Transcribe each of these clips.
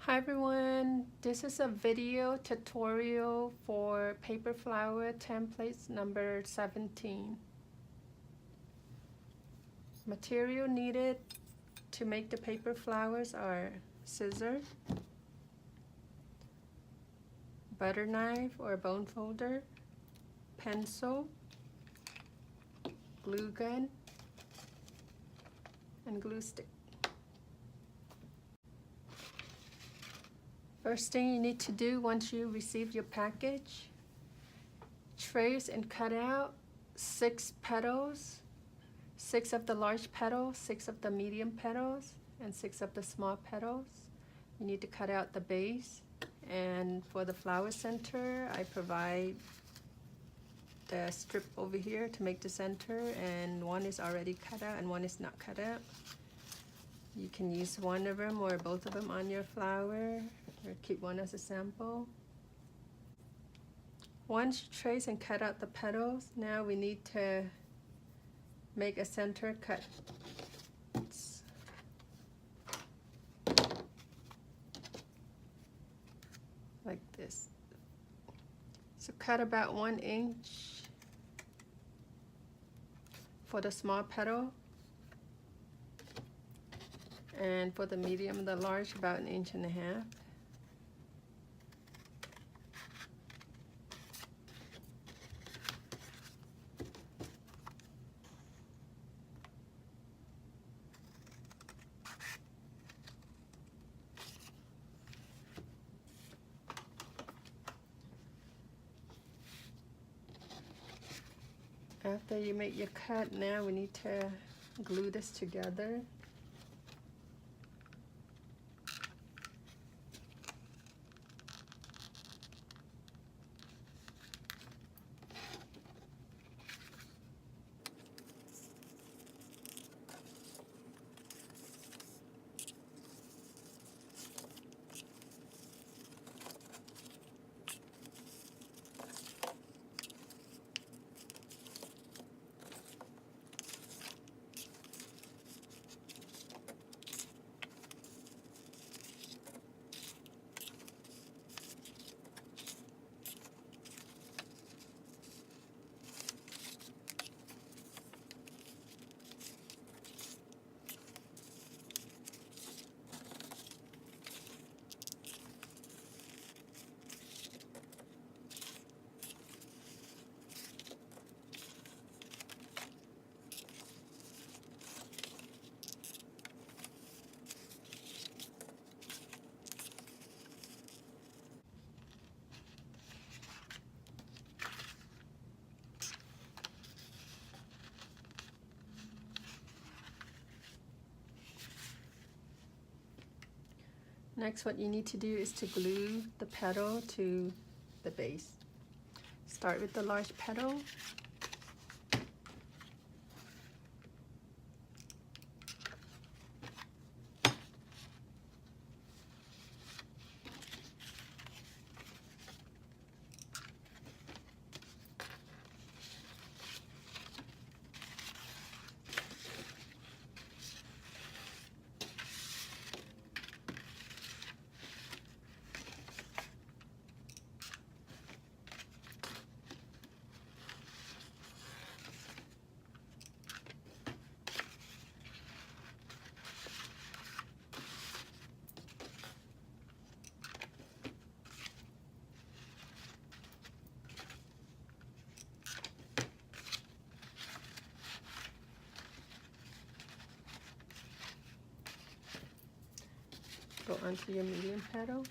Hi everyone, this is a video tutorial for paper flower templates number 17. Material needed to make the paper flowers are scissors, butter knife or bone folder, pencil, glue gun, and glue stick. First thing you need to do once you receive your package, trace and cut out 6 petals, 6 of the large petals, 6 of the medium petals, and 6 of the small petals. You need to cut out the base, and for the flower center I provide the strip over here to make the center, and one is already cut out and one is not cut out. You can use one of them or both of them on your flower, or keep one as a sample. Once you trace and cut out the petals, now we need to make a center cut. Like this. So cut about 1 inch for the small petal, and for the medium and the large about 1.5 inches. After you make your cut, now we need to glue this together. Next, what you need to do is to glue the petal to the base. Start with the large petal. Go onto your medium petal.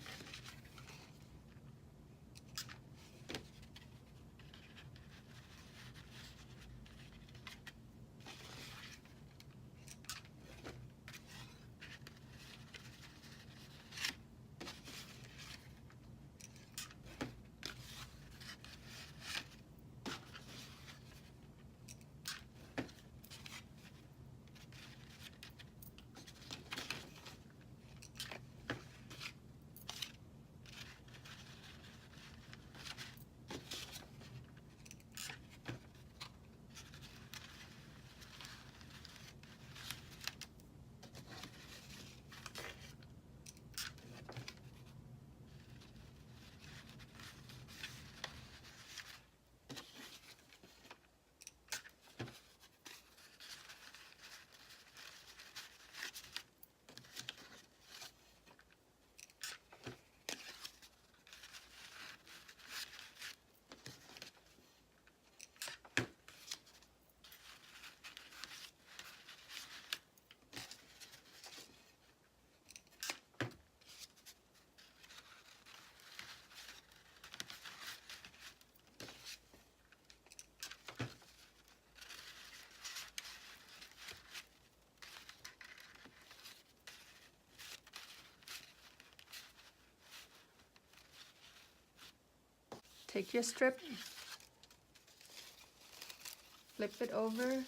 Take your strip, flip it over,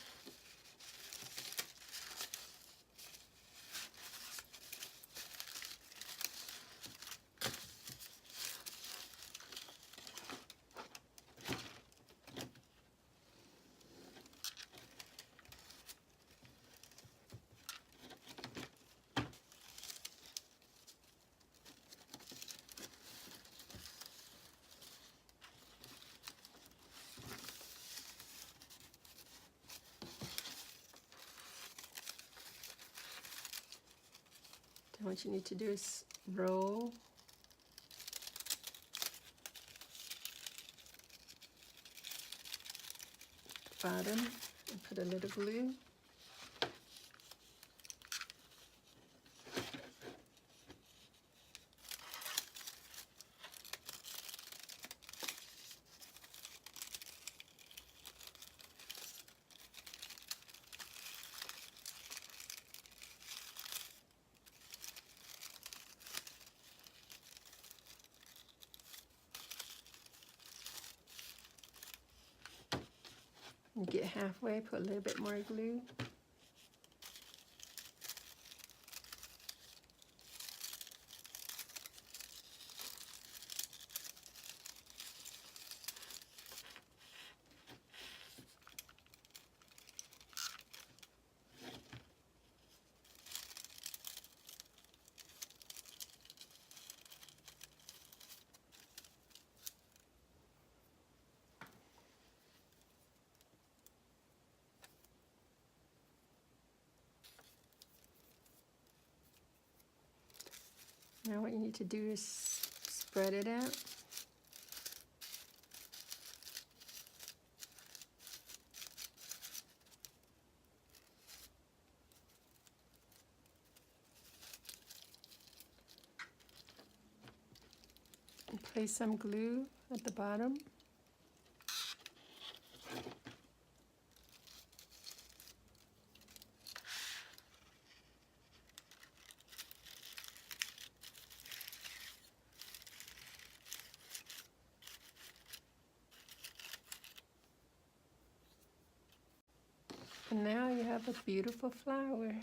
then what you need to do is roll the bottom and put a little glue. You get halfway, put a little bit more glue. Now what you need to do is spread it out. And place some glue at the bottom. And now you have a beautiful flower.